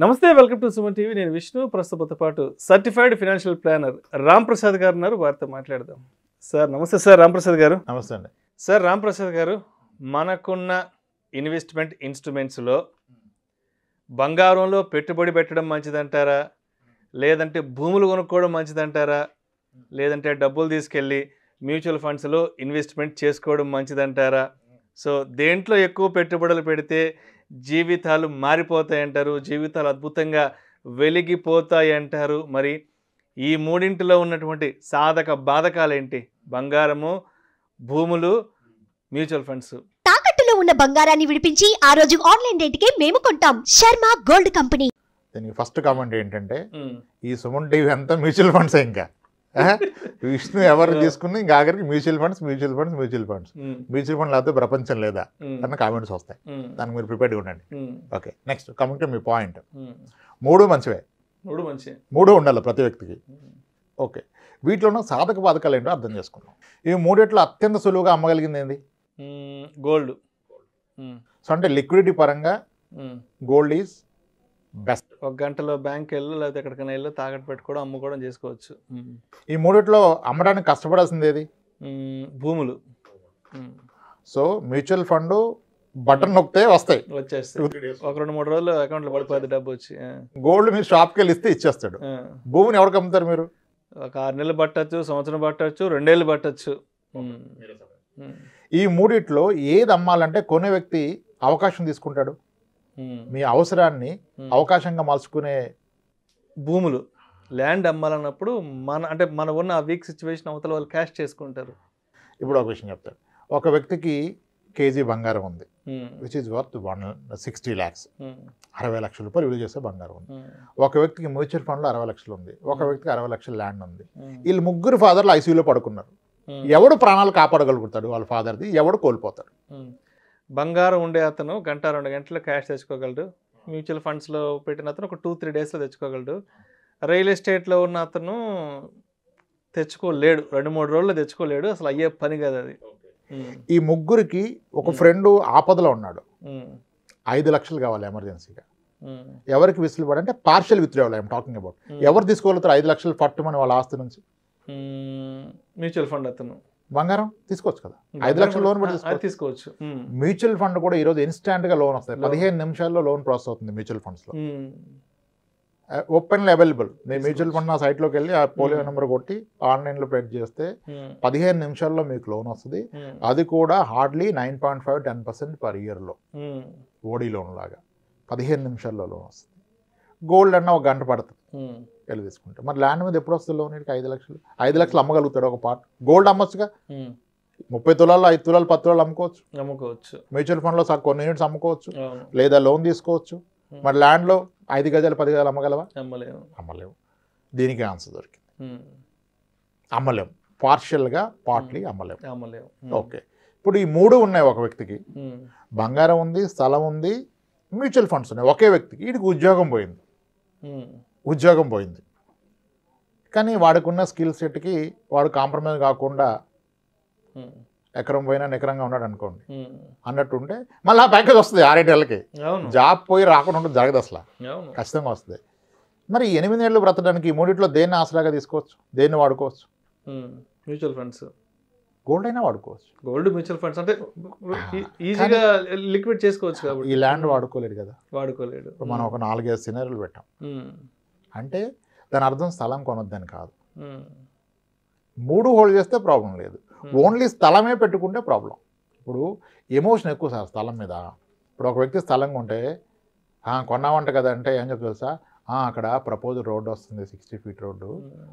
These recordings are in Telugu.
నమస్తే, వెల్కమ్ టు సుమన్ టీవీ. నేను విష్ణు. ప్రస్తుతంతో పాటు certified financial planner Ram Prasad గారు ఉన్నారు. వారితో మాట్లాడదాం. సార్ నమస్తే. సార్ రామ్ ప్రసాద్ గారు. నమస్తే అండి. సార్ రామ్ ప్రసాద్ గారు, మనకున్న ఇన్వెస్ట్మెంట్ ఇన్స్ట్రుమెంట్స్లో బంగారంలో పెట్టుబడి పెట్టడం మంచిదంటారా, లేదంటే భూములు కొనుక్కోవడం మంచిదంటారా, లేదంటే డబ్బులు తీసుకెళ్ళి మ్యూచువల్ ఫండ్స్లో ఇన్వెస్ట్మెంట్ చేసుకోవడం మంచిదంటారా? సో దేంట్లో ఎక్కువ పెట్టుబడులు పెడితే జీవితాలు మారిపోతాయంటారు, జీవితాలు అద్భుతంగా వెలిగిపోతాయంటారు? మరి ఈ మూడింటిలో ఉన్నటువంటి సాధక బాధకాలు ఏంటి? బంగారము, భూములు, మ్యూచువల్ ఫండ్స్. తాకట్టులో ఉన్న బంగారాన్ని విడిపించి ఆ రోజు ఆన్లైన్ రేటుకే మేము కొంటాం. Sharma gold company. దీనికి ఫస్ట్ కామెంట్ ఏంటంటే, ఈ సుమన్ టీవీ అంతా మ్యూచువల్ ఫండ్స్. ఇంకా విష్ణు ఎవరు తీసుకుని ఇంకా ఆఖరికి మ్యూచువల్ ఫండ్స్ మ్యూచువల్ ఫండ్ లేకపోతే ప్రపంచం లేదా అన్న కామెంట్స్ వస్తాయి. దానికి మీరు ప్రిపేర్డ్గా ఉండండి. Okay, next coming to me point. మూడు మంచివే, మూడు ఉండాలి ప్రతి వ్యక్తికి. ఓకే, వీటిలో సాధక బాధకాలు ఏంటో అర్థం చేసుకుందాం. ఈ మూడిట్లో అత్యంత సులువుగా అమ్మగలిగింది ఏంది? గోల్డ్. సో అంటే లిక్విడిటీ పరంగా గోల్డ్ ఈజ్ బెస్ట్. ఒక గంటలో బ్యాంక్ వెళ్ళు, లేకపోతే ఎక్కడికైనా వెళ్ళు, తాకట్టు పెట్టుకోవడం, అమ్ముకోవడం చేసుకోవచ్చు. ఈ మూడిట్లో అమ్మడానికి కష్టపడాల్సింది ఏది? భూములు. సో మ్యూచువల్ ఫండ్ బటన్ నొక్కితే వస్తాయి, వచ్చేస్తాయి. ఒక 2-3 రోజులు అకౌంట్లో పడిపోతుంది డబ్బు వచ్చి. గోల్డ్ మీరు షాప్కి వెళ్ళి ఇస్తే ఇచ్చేస్తాడు. భూమిని ఎవరికి అమ్ముతారు మీరు? ఒక 6 నెలలు పట్టచ్చు, సంవత్సరం పట్టచ్చు, 2 ఏళ్ళు పట్టచ్చు. ఈ మూడిట్లో ఏది అమ్మాలంటే కొనే వ్యక్తి అవకాశం తీసుకుంటాడు. మీ అవసరాన్ని అవకాశంగా మలుచుకునే భూములు, ల్యాండ్ అమ్మాలన్నప్పుడు మన ఉన్న ఆ వీక్ సిచ్యువేషన్ అవతల వాళ్ళు క్యాష్ చేసుకుంటారు. ఇప్పుడు ఒక విషయం చెప్తాడు. ఒక వ్యక్తికి కేజీ బంగారం ఉంది, విచ్ ఈజ్ వర్త్ 160 lakhs, 60 లక్షల రూపాయలు విలువ చేసే బంగారం ఉంది. ఒక వ్యక్తికి మ్యూచువల్ ఫండ్లో 60 లక్షలు ఉంది, ఒక వ్యక్తికి 60 లక్షల ల్యాండ్ ఉంది. వీళ్ళు ముగ్గురు ఫాదర్లు ఐసీయూలో పడుకున్నారు. ఎవడు ప్రాణాలు కాపాడగలుగుతాడు? వాళ్ళ ఫాదర్ది. ఎవడు కోల్పోతాడు? బంగారం ఉండే అతను 1-2 గంటలు క్యాష్ తెచ్చుకోగలడు. మ్యూచువల్ ఫండ్స్లో పెట్టిన అతను ఒక 2-3 డేస్లో తెచ్చుకోగలడు. రియల్ ఎస్టేట్లో ఉన్న అతను తెచ్చుకోలేడు, 2-3 రోజుల్లో తెచ్చుకోలేడు. అసలు అయ్యే పని కదా అది. ఈ ముగ్గురికి ఒక ఫ్రెండ్ ఆపదలో ఉన్నాడు, 5 లక్షలు కావాలి ఎమర్జెన్సీగా. ఎవరికి విసులుబడి అంటే partial withdrawal I'm talking about. ఎవరు తీసుకోగలుగుతారు 5 లక్షలు పట్టుమని వాళ్ళ ఆస్తి నుంచి? మ్యూచువల్ ఫండ్ అతను. బంగారం తీసుకోవచ్చు కదా, 5 లక్షల లోన్ కూడా తీసుకోవచ్చు. మ్యూచువల్ ఫండ్ కూడా ఈరోజు ఇన్స్టాంట్గా లోన్ వస్తాయి. 15 నిమిషాల్లో లోన్ ప్రాసెస్ అవుతుంది మ్యూచువల్ ఫండ్స్లో. Openly available. నేను మ్యూచువల్ ఫండ్ నా సైట్లోకి వెళ్ళి ఆ పోలియో నెంబర్ కొట్టి ఆన్లైన్లో పేడ్ చేస్తే 15 నిమిషాల్లో మీకు లోన్ వస్తుంది. అది కూడా హార్డ్లీ 9.5-10% పర్ ఇయర్లో, ఓడీ లోన్ లాగా 15 నిమిషాల్లో లోన్ వస్తుంది. గోల్డ్ అన్న 1 గంట పడుతుంది వెళ్ళి తీసుకుంటే. మరి ల్యాండ్ మీద ఎప్పుడు వస్తుంది లోన్? 5 లక్షలు. 5 లక్షలు అమ్మగలుగుతాడు ఒక పార్ట్. గోల్డ్ అమ్మొచ్చుగా, 30 తులాలు 5 తులాలు 10 తులాలు అమ్ముకోవచ్చు. మ్యూచువల్ ఫండ్లో కొన్ని యూనిట్స్ అమ్ముకోవచ్చు, లేదా లోన్ తీసుకోవచ్చు. మరి ల్యాండ్లో 5 గజాలు 10 గజాలు అమ్మగలవా? అమ్మలేవు. దీనికి ఆన్సర్ దొరికింది, అమ్మలేము. పార్షియల్గా, పార్ట్లీ అమ్మలేము. ఓకే, ఇప్పుడు ఈ మూడు ఉన్నాయి ఒక వ్యక్తికి. బంగారం ఉంది, స్థలం ఉంది, మ్యూచువల్ ఫండ్స్ ఉన్నాయి ఒకే వ్యక్తికి. వీడికి ఉద్యోగం పోయింది. కానీ వాడుకున్న స్కిల్ సెట్కి వాడు కాంప్రమైజ్ కాకుండా ఎకరం పోయినా నికరంగా ఉన్నాడు అనుకోండి అన్నట్టుంటే మళ్ళీ ఆ ప్యాకేజ్ వస్తుంది 6-7 ఏళ్ళకి. జాబ్ పోయి రాకుండా ఉంటుంది, జరగదు అసలు, ఖచ్చితంగా వస్తుంది. మరి 8 ఏళ్ళు బ్రతకడానికి ఈ మూడిట్లో దేన్ని ఆసరాగా తీసుకోవచ్చు, దేన్ని వాడుకోవచ్చు? Mutual funds. గోల్డ్ అయినా వాడుకోవచ్చు. గోల్డ్, మ్యూచువల్ ఫండ్స్ అంటే ఈజీగా లిక్విడ్ చేసుకోవచ్చు కాబట్టి. ఈ ల్యాండ్ వాడుకోలేడు కదా, వాడుకోలేడు. మనం ఒక 4-5 సినారీలు పెట్టాం అంటే దాని అర్థం స్థలం కొనొద్దని కాదు. 3 హోల్డ్ చేస్తే ప్రాబ్లం లేదు, ఓన్లీ స్థలమే పెట్టుకుంటే ప్రాబ్లం. ఇప్పుడు ఎమోషన్ ఎక్కువ సార్ స్థలం మీద. ఇప్పుడు ఒక వ్యక్తి స్థలం కొంటే కొన్నామంట కదా అంటే ఏం చెప్తారు సార్, అక్కడ ప్రపోజల్ రోడ్డు వస్తుంది, 60 feet రోడ్డు,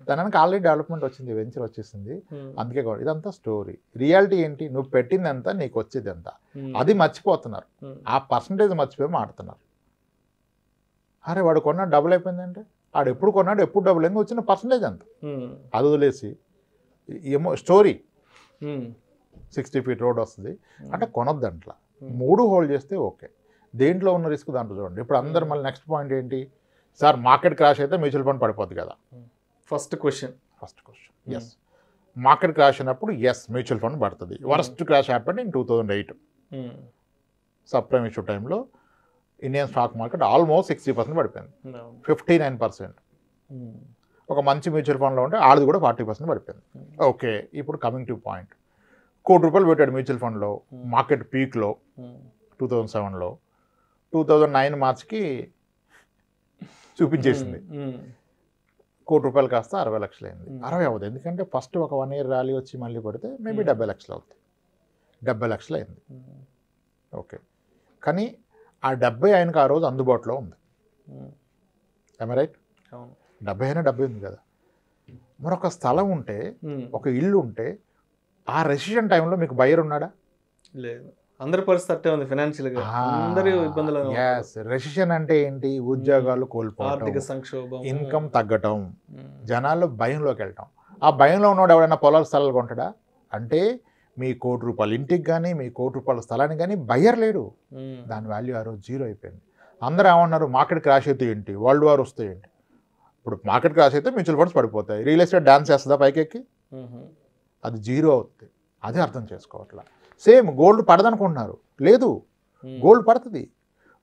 దానికి ఆల్రెడీ డెవలప్మెంట్ వచ్చింది, వెంచర్ వచ్చేసింది, అందుకే ఇదంతా స్టోరీ. రియాలిటీ ఏంటి? నువ్వు పెట్టింది ఎంత, నీకు వచ్చేది ఎంత, అది మర్చిపోతున్నారు. ఆ పర్సంటేజ్ మర్చిపోయి మాడుతున్నారు. అరే వాడు కొన్నాడు డబుల్ అయిపోయిందంటే, వాడు ఎప్పుడు కొన్నాడు, ఎప్పుడు డబుల్ అయింది, వచ్చిన పర్సంటేజ్ ఎంత, అది వదిలేసి ఏమో స్టోరీ 60 feet రోడ్ వస్తుంది అంటే కొనొద్దు. అంట్లా 3 హోల్డ్ చేస్తే ఓకే. దేంట్లో ఉన్న రిస్క్ దాంట్లో చూడండి. ఇప్పుడు అందరు మళ్ళీ నెక్స్ట్ పాయింట్ ఏంటి సార్, మార్కెట్ క్రాష్ అయితే మ్యూచువల్ ఫండ్ పడిపోద్ది కదా. First question yes, market crash అయినప్పుడు ఎస్ మ్యూచువల్ ఫండ్ పడుతుంది. Worst crash happened in 2008 subprime issue టైంలో ఇండియన్ స్టాక్ మార్కెట్ ఆల్మోస్ట్ 60% పడిపోయింది, 59%. ఒక మంచి మ్యూచువల్ ఫండ్లో ఉంటే ఆడిది కూడా 40% పడిపోయింది. ఓకే, ఇప్పుడు కమింగ్ టు పాయింట్. ₹1,00,00,000 పెట్టాడు మ్యూచువల్ ఫండ్లో మార్కెట్ పీక్లో 2007లో. 2009 మార్చికి చూపించేసింది. ₹1,00,00,000 కాస్త 60 లక్షలు అయింది. 60 అవ్వదు, ఎందుకంటే ఫస్ట్ ఒక 1 year ర్యాలీ వచ్చి మళ్ళీ పడితే మేబీ 70 లక్షలు అవుతుంది. 70 లక్షలు అయింది. ఓకే, కానీ ఆ 70 ఆయనకు ఆ రోజు అందుబాటులో ఉంది. రైట్? 70 అయినా 70 ఉంది కదా. మరొక స్థలం ఉంటే, ఒక ఇల్లు ఉంటే, ఆ రెసిషన్ టైంలో మీకు బయర్ ఉన్నాడా? లేదు. అందరి పరిస్థితి అట్టే ఉంది ఫైనాన్షియల్గా, అందరూ ఇబ్బందులు. రెసిషన్ అంటే ఏంటి? ఉద్యోగాలు కోల్పోవడం, ఆర్థిక సంక్షోభం, ఇన్కమ్ తగ్గటం, జనాల్లో భయంలోకి వెళ్ళటం. ఆ భయంలో ఉన్నవాడు ఎవరైనా పొలాల స్థలాలు కొంటాడా? అంటే మీ ₹1,00,00,000 ఇంటికి కానీ మీ ₹1,00,00,000 స్థలానికి కానీ బయ్యర్ లేడు. దాని వాల్యూ ఆ రోజు 0 అయిపోయింది. అందరూ ఏమన్నారు? మార్కెట్ క్రాష్ అయితే ఏంటి, వరల్డ్ వార్ వస్తే ఏంటి? ఇప్పుడు మార్కెట్ క్రాష్ అయితే మ్యూచువల్ ఫండ్స్ పడిపోతాయి, రియల్ ఎస్టేట్ డాన్స్ చేస్తుందా పైకెక్కి? అది 0 అవుతుంది. అదే అర్థం చేసుకోవట్లా. సేమ్ గోల్డ్ పడదనుకుంటున్నారు, లేదు, గోల్డ్ పడుతుంది.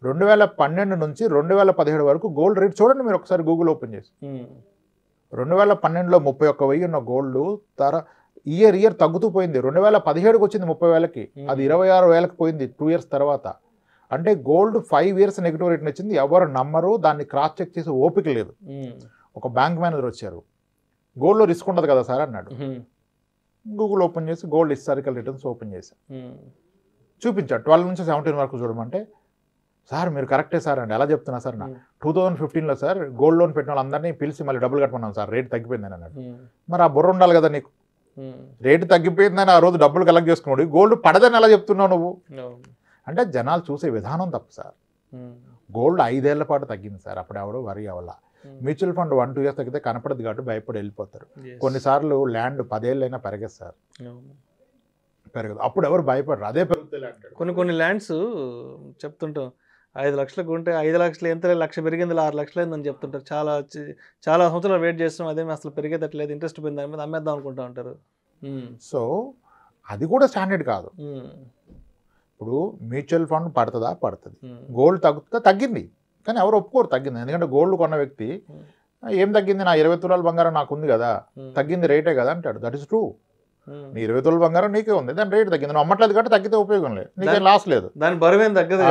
2012 నుంచి 2017 వరకు గోల్డ్ రేట్ చూడండి మీరు ఒకసారి గూగుల్ ఓపెన్ చేసి. 2012లో 31,000 ఉన్న గోల్డ్ ఇయర్ తగ్గుతూ పోయింది. 2017కి వచ్చింది 30,000కి, అది 26,000కి పోయింది 2 years తర్వాత. అంటే గోల్డ్ 5 years నెగిటివ్ రేట్ని వచ్చింది. ఎవరు నమ్మరు, దాన్ని క్రాస్ చెక్ చేసే ఓపిక లేదు. ఒక బ్యాంక్ మేనేజర్ వచ్చారు, గోల్డ్లో రిస్క్ ఉండదు కదా సార్ అన్నాడు. గూగుల్ ఓపెన్ చేసి గోల్డ్ హిస్టారికల్ రిటర్న్స్ ఓపెన్ చేశాను, చూపించాడు 12 నుంచి 17 వరకు చూడమంటే, సార్ మీరు కరెక్టే సార్ అండి, ఎలా చెప్తున్నా సార్? 2015లో సార్ గోల్డ్ లోన్ పెట్టిన వాళ్ళందరినీ పిలిచి మళ్ళీ డబ్బులు కట్టమన్నాం సార్, రేటు తగ్గిపోయిందని అన్నాడు. మరి ఆ బుర్ర ఉండాలి కదా నీకు, రేటు తగ్గిపోయిందని ఆ రోజు డబ్బులు కలెక్ట్ చేసుకున్నాడు, గోల్డ్ పడదని ఎలా చెప్తున్నావు నువ్వు? అంటే జనాలు చూసే విధానం తప్పు సార్. గోల్డ్ 5 ఏళ్ల పాటు తగ్గింది సార్, అప్పుడు ఎవడో వరి అవ్వాల. మ్యూచువల్ ఫండ్ 1-2 years తగ్గితే కనపడదు కాబట్టి భయపడి వెళ్ళిపోతారు. కొన్నిసార్లు ల్యాండ్ 10 ఏళ్ళైనా పెరగదు సార్, పెరగదు, అప్పుడు ఎవరు భయపడరు, అదే పెరుగుతుంది ల్యాండ్. కొన్ని ల్యాండ్స్ చెప్తుంటాం 5 లక్షలకు ఉంటే 5 లక్షలు ఎంత, 1,00,000 పెరిగింది 6 లక్షలు అయిందని చెప్తుంటారు. చాలా సంవత్సరాలు వెయిట్ చేస్తున్నాం, అదేమి అసలు పెరిగేటట్లేదు, ఇంట్రెస్ట్ పోయింది, దాని మీద అమ్మేద్దాం అనుకుంటా ఉంటారు. సో అది కూడా స్టాండర్డ్ కాదు. ఇప్పుడు మ్యూచువల్ ఫండ్ పడుతుందా? పడుతుంది. గోల్డ్ తగ్గుతుందా? తగ్గింది, కానీ ఎవరు ఒప్పుకోరు తగ్గింది. ఎందుకంటే గోల్డ్ కొన్న వ్యక్తి ఏం తగ్గింది, నా 20 తులాల బంగారం నాకు ఉంది కదా, తగ్గింది రేటే కదా అంటాడు. That is true. నీ 20 తులాల బంగారం నీకే ఉంది, దాని రేట్ తగ్గింది, నువ్వు అమ్మట్లేదు కాబట్టి తగ్గితే ఉపయోగం లేదు, నీకేం లాస్ లేదు, దాని బరువేం తగ్గదు.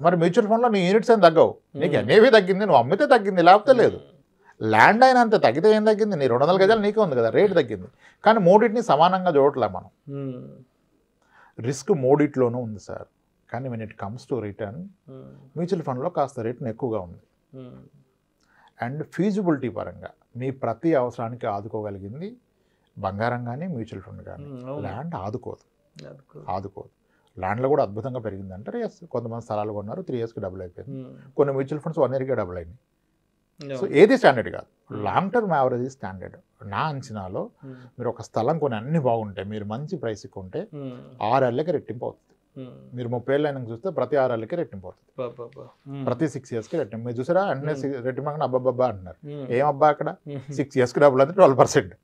మరి మ్యూచువల్ ఫండ్లో నీ యూనిట్స్ ఏం తగ్గవు, నీకు అనేవి తగ్గింది, నువ్వు అమ్మితే తగ్గింది, లేకపోతే లేదు. ల్యాండ్ అయినా అంతే, తగ్గితే ఏం తగ్గింది, నీ 200 గజాలు నీకే ఉంది కదా, రేటు తగ్గింది. కానీ మూడింటిని సమానంగా చూడట్లే మనం. రిస్క్ మూడిట్లోనూ ఉంది సార్, కానీ when it comes to return mutual ఫండ్లో కాస్త రేటును ఎక్కువగా ఉంది. అండ్ ఫీజిబిలిటీ పరంగా మీ ప్రతి అవసరానికి ఆదుకోగలిగింది బంగారం కానీ మ్యూచువల్ ఫండ్ కానీ. ల్యాండ్ ఆదుకోదు. ల్యాండ్లో కూడా అద్భుతంగా పెరిగింది అంటారు. ఎస్, కొంతమంది స్థలాలు కొన్నారు, 3 yearsకి డబుల్ అయిపోయింది. కొన్ని మ్యూచువల్ ఫండ్స్ 1 yearకే డబుల్ అయినాయి. సో ఏది స్టాండర్డ్ కాదు, లాంగ్ టర్మ్ యావరేజ్ స్టాండర్డ్. నా అంచనాలో మీరు ఒక స్థలం కొని అన్ని బాగుంటాయి, మీరు మంచి ప్రైస్కి కొంటే 6 ఏళ్ళకి రెట్టింపు అవుతుంది. మీరు 30 ఏళ్ళు అయినా చూస్తే ప్రతి 6 ఏళ్ళకి రెట్టింపు అవుతుంది, ప్రతి 6 yearsకి రెట్టింపు. మీరు చూసారా అంటే రెట్టింపు అబ్బాబ్బా అంటున్నారు, ఏం అబ్బా అక్కడ 6 yearsకి డబుల్ అంటే 12%.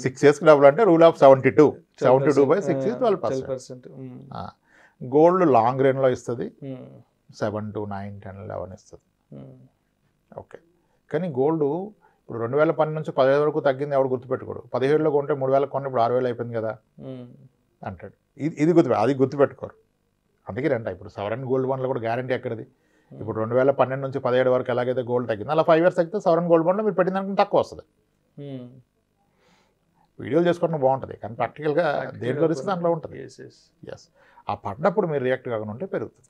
6 yearsకి డబుల్ అంటే rule of 72/6 is 12%. Gold long రేంజ్లో ఇస్తుంది 7 to 9, 10, 11 ఇస్తుంది. ఓకే, కానీ గోల్డ్ ఇప్పుడు 2012 నుంచి 15 వరకు తగ్గింది, ఎవడు గుర్తుపెట్టుకోడు. 17లో కొంటే 3,000 కొంటే ఇప్పుడు 6,000 అయిపోయింది కదా అంటాడు. ఇది అది గుర్తుపెట్టుకోరు. అందుకే రంట ఇప్పుడు సవరన్ గోల్డ్ బాండ్లో కూడా గ్యారంటీ ఎక్కడిది? ఇప్పుడు 2012 నుంచి 17 వరకు ఎలాగైతే గోల్డ్ తగ్గింది, అలా 5 years తగ్గితే సవరన్ గోల్డ్ బాండ్లో మీరు పెట్టిన దానికి తక్కువ వస్తుంది. వీడియోలు చేసుకోవడం బాగుంటుంది, కానీ ప్రాక్టికల్గా దేంట్లో రిస్క్ దాంట్లో ఉంటుంది. ఎస్, ఆ పడ్డప్పుడు మీరు రియాక్ట్ కాకుండా ఉంటే పెరుగుతుంది.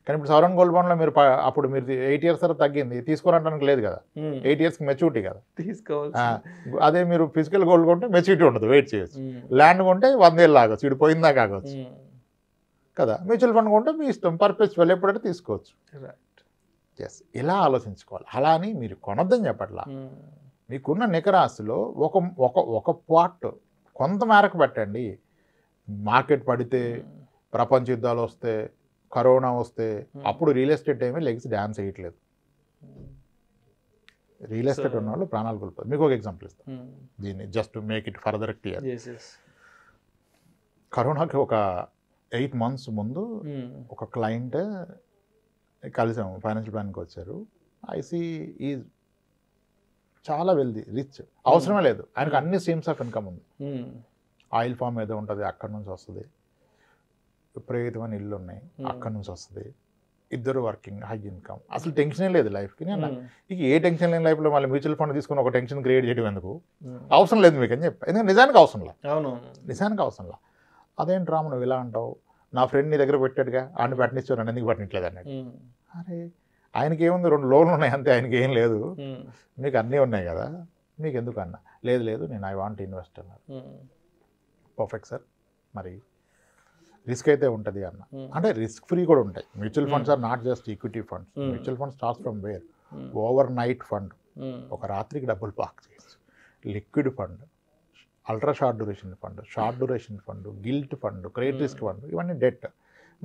కానీ ఇప్పుడు సవరన్ గోల్డ్ బాండ్లో మీరు అప్పుడు మీరు 8 years తర్వాత తగ్గింది తీసుకోవడానికి లేదు కదా, 8 yearsకి మెచ్యూరిటీ కదా తీసుకోవాలి. అదే మీరు ఫిజికల్ గోల్డ్ కొంటే మెచ్యూరిటీ ఉండదు, వెయిట్ చేయొచ్చు. ల్యాండ్ కొంటే 100 ఏళ్ళు ఆగొచ్చు, ఇటు పోయిందా కాగొచ్చు కదా. మ్యూచువల్ ఫండ్ కొంటే మీ ఇష్టం, పర్పస్ ఎప్పుడంటే తీసుకోవచ్చు. ఎస్, ఇలా ఆలోచించుకోవాలి. అలా అని మీరు కొనొద్దని చెప్పట్లా, మీకున్న నికరాశిలో ఒక పార్ట్ కొంత మేరకు పెట్టండి. మార్కెట్ పడితే, ప్రపంచ యుద్ధాలు వస్తే, కరోనా వస్తే, అప్పుడు రియల్ ఎస్టేట్ ఏమీ లెగ్స్ డ్యాన్స్ వేయట్లేదు. రియల్ ఎస్టేట్ ఉన్న వాళ్ళు ప్రాణాలు కోల్పోతారు. మీకు ఒక ఎగ్జాంపుల్ ఇస్తాను దీన్ని, just to make it further clear. కరోనాకి ఒక 8 months ముందు ఒక క్లయింట్ కలిసాము, ఫైనాన్షియల్ ప్లానింగ్కి వచ్చారు. ఐసీ ఈజ్ చాలా వెల్దీ, రిచ్, అవసరమే లేదు ఆయనకు, అన్ని స్ట్రీమ్స్ ఆఫ్ ఇన్కమ్ ఉంది. ఆయిల్ ఫామ్ ఏదో ఉంటుంది అక్కడి నుంచి వస్తుంది, విపరీతమైన ఇల్లు ఉన్నాయి అక్కడి నుంచి వస్తుంది, ఇద్దరు వర్కింగ్, హై ఇన్కమ్, అసలు టెన్షనే లేదు లైఫ్కి. నేను ఇక ఏ టెన్షన్ లేని లైఫ్లో మళ్ళీ మ్యూచువల్ ఫండ్ తీసుకుని ఒక టెన్షన్ క్రియేట్ చేయడం ఎందుకు, అవసరం లేదు మీకు అని చెప్పి. ఎందుకంటే నిజానికి అవసరం లేదు, నిజానికి అవసరం లేదు. అదేంటి రాము నువ్వు ఇలా అంటావు, నా ఫ్రెండ్ నీ దగ్గర పెట్టాడుగా ఆయన పెట్టనిచ్చావు, నన్ను ఎందుకు పెట్టట్లేదు అన్నాడు. అరే ఆయనకి ఏముంది, 2 లోన్లు ఉన్నాయి అంతే, ఆయనకి ఏం లేదు, మీకు అన్నీ ఉన్నాయి కదా, మీకు ఎందుకు అన్నా. లేదు లేదు నేను ఐ వాంట్ ఇన్వెస్ట్ అన్నారు. పర్ఫెక్ట్ సార్, మరి రిస్క్ అయితే ఉంటుంది అన్న. అంటే రిస్క్ ఫ్రీ కూడా ఉంటాయి. Mutual funds are not just equity funds. Mutual fund starts from where, overnight fund, ఒక రాత్రికి డబ్బులు పార్క్ చేయొచ్చు. Liquid fund, ultra short duration fund, short duration fund, gilt fund, credit risk fund, ఇవన్నీ డెట్.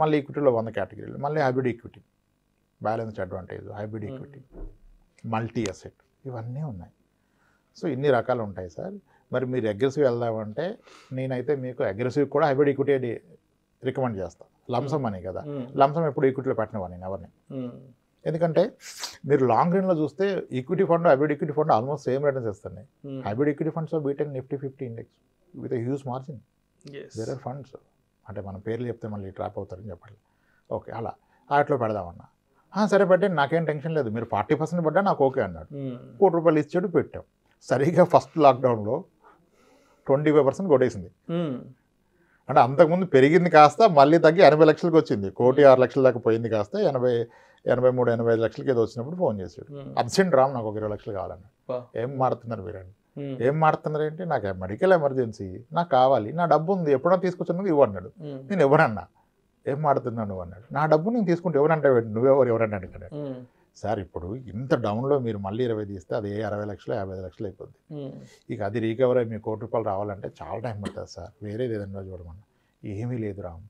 మళ్ళీ ఈక్విటీలో 100 కేటగిరీలు, మళ్ళీ hybrid equity, balanced advantage, hybrid equity, multi asset, ఇవన్నీ ఉన్నాయి. సో ఇన్ని రకాలు ఉంటాయి సార్. మరి మీరు అగ్రెసివ్ వెళ్దామంటే నేనైతే మీకు అగ్రెసివ్ కూడా హైబ్రిడ్ ఈక్విటీ రికమెండ్ చేస్తాను. లంసమ్ అని కదా, లంసమ్ ఎప్పుడు ఈక్విటీలో పెట్టినవా నేను ఎవరిని. ఎందుకంటే మీరు లాంగ్ రన్లో చూస్తే equity fund, hybrid equity fund almost same returns ఇస్తున్నాయి. Hybrid equity funds beaten Nifty 50 index with huge margin. There are funds, అంటే మన పేర్లు చెప్తే మళ్ళీ ట్రాప్ అవుతారని చెప్పాలి. ఓకే, అలా వాటిలో పెడదామన్నా. సరే పెట్టండి, నాకేం టెన్షన్ లేదు, మీరు 40% పడ్డా నాకు ఓకే అన్నాడు. ₹1 ఇచ్చాడు, పెట్టాం. సరిగ్గా ఫస్ట్ లాక్డౌన్లో 25% కొట్టేసింది. అంటే అంతకుముందు పెరిగింది కాస్త మళ్ళీ తగ్గి 80 లక్షలకు వచ్చింది. 1,06,00,000 దాకా పోయింది కాస్త 83-85 లక్షలకి ఏదో వచ్చినప్పుడు ఫోన్ చేశాడు. అర్జెంట్ రామ్ నాకు ఒక 20 లక్షలు కావాలన్నాడు. ఏం మాడుతున్నారు మీరండి, ఏం మాడుతున్నారు ఏంటి, నాకు మెడికల్ ఎమర్జెన్సీ, నాకు కావాలి, నా డబ్బు ఉంది, ఎప్పుడన్నా తీసుకొచ్చినది ఇవ్వన్నాడు. నేను ఇవ్వనన్నా. ఏం మాడుతున్నావు నువ్వు అన్నాడు. నా డబ్బు నేను తీసుకుంటే ఎవరంటే నువ్వెవరు ఎవరన్నా అడిగాడు. సార్ ఇప్పుడు ఇంత డౌన్లో మీరు మళ్ళీ 20 తీస్తే అది 60 లక్షలు 55 లక్షలు అయిపోద్ది. ఇక అది రీకవర్ అయ్యి మీకు ₹1 రావాలంటే చాలా టైం పడుతుంది సార్, వేరేది ఏదన్నా చూడమన్నా. ఏమీ లేదు రామ్,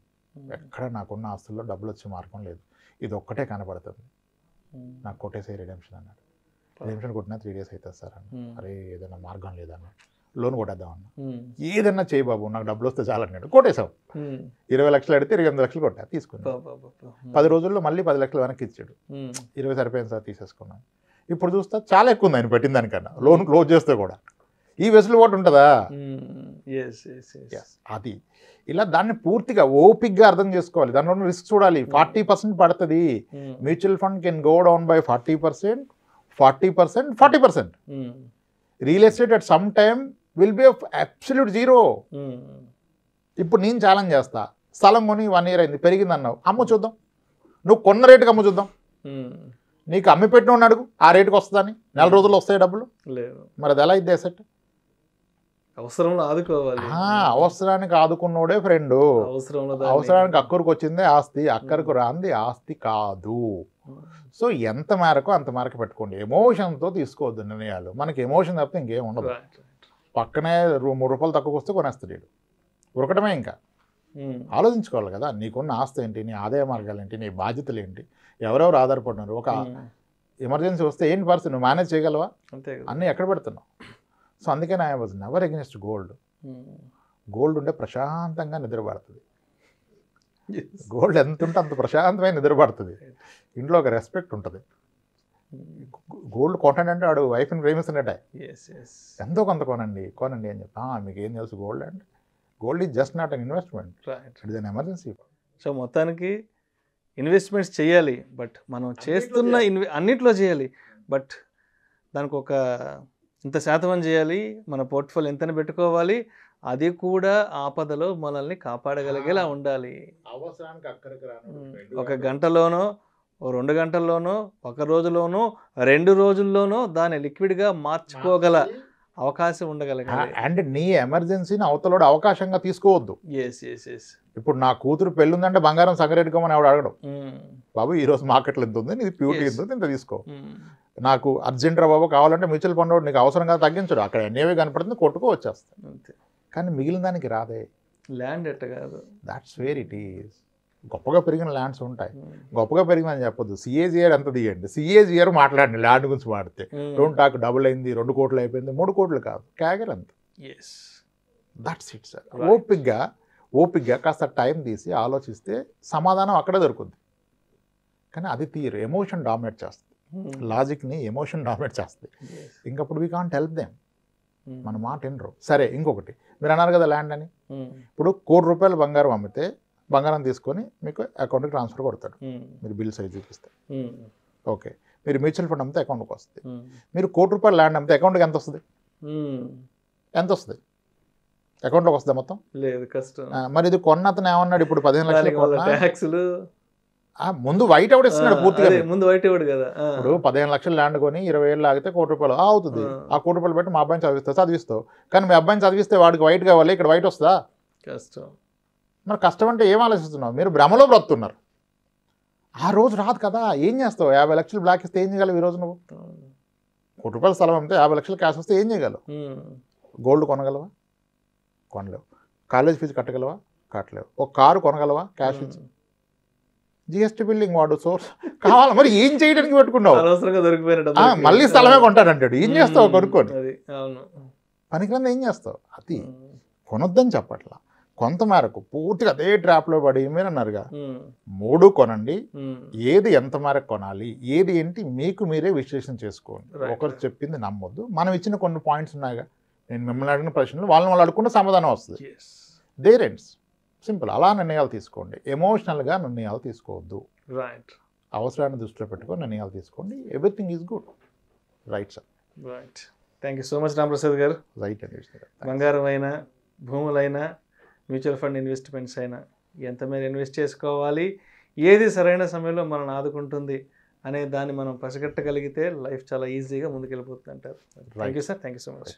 ఎక్కడ నాకున్న ఆస్తుల్లో డబ్బులు వచ్చే మార్గం లేదు, ఇది ఒక్కటే కనబడుతుంది, నాకు కొట్టేసే రిడెంప్షన్ అన్నాడు. రిడెంప్షన్ కొట్టినా 3 days అవుతుంది సార్ అన్న. అరే ఏదైనా మార్గం లేదన్నాడు. లోన్ కొట్టేద్దామన్నా. ఏదన్నా చేయి బాబు, నాకు డబ్బులు వస్తే చాలన్నాడు. కొట్టేశావు. 20 లక్షలు అడిగితే 28 లక్షలు కొట్టా, తీసుకున్నాను. 10 రోజుల్లో మళ్ళీ 10 లక్షలు వెనక్కి ఇచ్చాడు. 20 సరిపోయింది సార్, తీసేసుకున్నాను. ఇప్పుడు చూస్తా చాలా ఎక్కువ ఉంది ఆయన పెట్టిన దానికన్నా, లోన్ క్లోజ్ చేస్తే కూడా. ఈ వెసులుబాటు ఉంటుందా? అది ఇలా దాన్ని పూర్తిగా ఓపిక్గా అర్థం చేసుకోవాలి. దానిలో రిస్క్ చూడాలి. 40% పడుతుంది. Mutual fund can go down by 40%, 40%, 40%. Real estate at some time will be absolute zero. ఇప్పుడు నేను ఛాలెంజ్ చేస్తా, స్థలం కొని 1 year అయింది, పెరిగింది అన్నావు, అమ్మ చూద్దాం. నువ్వు కొన్న రేటుకి అమ్మ చూద్దాం. నీకు అమ్మి పెట్టిన అడుగు, ఆ రేటుకి వస్తుందని. 4 రోజుల్లో వస్తాయి డబ్బులు. మరి అది ఎలా అయితే అసెట్? అవసరంలో ఆదుకోవాలి. అవసరానికి ఆదుకున్నోడే ఫ్రెండు. అవసరానికి అక్కడికి వచ్చిందే ఆస్తి, అక్కడికి రాంది ఆస్తి కాదు. సో ఎంత మేరకు అంత మేరకు పెట్టుకోండి. ఎమోషన్తో తీసుకోవద్దు నిర్ణయాలు. మనకి ఎమోషన్ తప్పితే ఇంకేం ఉండదు. పక్కనే ₹3 తక్కువకి వస్తే కొనేస్తాడు, ఉరకటమే. ఇంకా ఆలోచించుకోవాలి కదా, నీకున్న ఆస్తి ఏంటి, నీ ఆదాయ మార్గాలు ఏంటి, నీ బాధ్యతలు ఏంటి, ఎవరెవరు ఆధారపడినారు. ఒక ఎమర్జెన్సీ వస్తే ఏంటి పరిస్థితి, నువ్వు మేనేజ్ చేయగలవా, అన్నీ ఎక్కడ పెడుతున్నావు. సో అందుకని I was never against gold. Gold ఉంటే ప్రశాంతంగా నిద్రపడుతుంది. గోల్డ్ ఎంత ఉంటే అంత ప్రశాంతమైన నిద్రపడుతుంది. ఇంట్లో ఒక రెస్పెక్ట్ ఉంటుంది. గోల్డ్ కొనండి, వాడు వైఫ్ని ప్రేమిస్తున్నట్టే. ఎంతో కొంత కొనండి అని చెప్పి. మీకు ఏం తెలుసు గోల్డ్ అంటే? Gold is just not an investment, it is an emergency. So మొత్తానికి ఇన్వెస్ట్మెంట్స్ చేయాలి, బట్ మనం చేస్తున్న అన్నిట్లో చేయాలి, బట్ దానికి ఒక ఇంత శాతం చేయాలి, మన పోర్ట్ఫోలియో ఎంతని పెట్టుకోవాలి, అది కూడా ఆపదలో మనల్ని కాపాడగలిగేలా ఉండాలి. అవసరానికి అక్కడికి రాను, 1 గంటలోనో 2 గంటల్లోనో 1 రోజులోనో 2 రోజుల్లోనో దాన్ని లిక్విడ్గా మార్చుకోగల అవకాశం ఉండగలగాలి. అండ్ నీ ఎమర్జెన్సీని అవతలోడు అవకాశంగా తీసుకోవద్దు. ఇప్పుడు నా కూతురు పెళ్ళి ఉందంటే బంగారం సంగరెట్టుకోమని ఆవిడ అడగడం. బాబు ఈరోజు మార్కెట్లో ఎంత ఉంది, నీది ప్యూరిటీ ఎంత ఉంది, ఇంత తీసుకో. నాకు అర్జెంట్ రా బాబు కావాలంటే మ్యూచువల్ ఫండ్ నీకు అవసరంగా తగ్గించడు, అక్కడ ఎన్ఏవే కనపడుతుంది, కొట్టుకో వచ్చేస్తాయి. కానీ మిగిలిన దానికి రాదే. ల్యాండ్ ఎట్ట కాదు, దాట్స్ వేర్ ఇట్ ఈస్. గొప్పగా పెరిగిన ల్యాండ్స్ ఉంటాయి, గొప్పగా పెరిగిందని చెప్పొద్దు. సిఏజిఆర్ ఎంత తీయండి, సిఏజిఆర్ మాట్లాడండి, ల్యాండ్ గురించి మాడితే డోంట్ టాక్ డబుల్ అయింది, 2 కోట్లు అయిపోయింది, 3 కోట్లు కాదు, క్యాగర్ అంత. That's it sir. ఓపిక్గా కాస్త టైం తీసి ఆలోచిస్తే సమాధానం అక్కడే దొరుకుద్ది. కానీ అది తీరు, ఎమోషన్ డామినేట్ చేస్తుంది, లాజిక్ని ఎమోషన్ డామినేట్ చేస్తుంది. ఇంకప్పుడు వీ కాంట్ హెల్ప్ దెమ్, మన మాట వినరు. సరే ఇంకొకటి మీరు అన్నారు కదా ల్యాండ్ అని, ఇప్పుడు ₹1,00,00,000 బంగారం అమ్మితే బంగారం తీసుకొని మీకు అకౌంట్కి ట్రాన్స్ఫర్ కొడతాడు, మీరు బిల్ సైజ్ చూపిస్తే. ఓకే, మీరు మ్యూచువల్ ఫండ్ అమ్మితే అకౌంట్కి వస్తుంది. మీరు ₹1,00,00,000 ల్యాండ్ అమ్మితే అకౌంట్కి ఎంత వస్తుంది? ఎంత వస్తుంది? అకౌంట్లోకి వస్తుందా మొత్తం? లేదు, కష్టం. మరి ఇది కొన్న అతను ఏమన్నాడు, ఇప్పుడు 15 లక్షలు ట్యాక్సులు ముందు వైట్ అవుట్ ఇస్తున్నాడు పూర్తిగా. ముందు వైట్ అవుట్ కదా. ఇప్పుడు 15 లక్షలు ల్యాండ్ కొని 20 ఏళ్ళు ఆగితే ₹1,00,00,000 అవుతుంది. ఆ ₹1,00,00,000 పెట్టి మా అబ్బాయిని చదివిస్తావు. కానీ మీ అబ్బాయిని చదివిస్తే వాడికి వైట్ కావాలి, ఇక్కడ వైట్ వస్తుందా? కష్టం. మరి కష్టం అంటే ఏం ఆలోచిస్తున్నావు? మీరు భ్రమలో బ్రతున్నారు. ఆ రోజు రాదు కదా, ఏం చేస్తావు? 50 లక్షలు బ్లాక్ ఇస్తే ఏం చేయగలవు? ఈ రోజు నువ్వు ₹1,00,00,000 స్థలం అమ్మితే 50 లక్షలు క్యాష్ వస్తే ఏం చేయగలవు? గోల్డ్ కొనగలవా? కొనలేవు. కాలేజ్ ఫీజు కట్టగలవా? కట్టలేవు. ఒక కారు కొనగలవా క్యాష్ ఇచ్చి? జిఎస్టీ బిల్డింగ్ వాడు సోర్స్ కావాలి, మరి ఏం చేయడానికి పెట్టుకున్నావు? మళ్ళీ స్థలమే కొంటాడంటాడు, ఏం చేస్తావు కొనుక్కొని? పనికిరంది ఏం చేస్తావు? అది కొనొద్దని చెప్పట్లా, కొంత మేరకు పూర్తిగా అదే ట్రాప్లో పడి మీరు అన్నారుగా 3 కొనండి, ఏది ఎంత మేరకు కొనాలి, ఏది ఏంటి మీకు మీరే విశ్లేషణ చేసుకోండి. ఒకరు చెప్పింది నమ్మొద్దు. మనం ఇచ్చిన కొన్ని పాయింట్స్ ఉన్నాయిగా, నేను మిమ్మల్ని అడిగిన ప్రశ్నలు వాళ్ళు అడుగుకుంటే సమాధానం వస్తుంది. There ends, simple. అలా నిర్ణయాలు తీసుకోండి, ఎమోషనల్గా నిర్ణయాలు తీసుకోవద్దు. రైట్, అవసరాన్ని దృష్టిలో పెట్టుకొని నిర్ణయాలు తీసుకోండి. Everything is good. Right sir. Right, thank you so much Ramprasad గారు. రైట్ అండి. బంగారం అయినా, భూములైనా, మ్యూచువల్ ఫండ్ ఇన్వెస్ట్మెంట్స్ అయినా ఎంత మీరు ఇన్వెస్ట్ చేసుకోవాలి, ఏది సరైన సమయంలో మనల్ని ఆదుకుంటుంది అనే దాన్ని మనం పసిగట్టగలిగితే లైఫ్ చాలా ఈజీగా ముందుకెళ్ళిపోతుంది అంటారు. Thank you sir, thank you so much.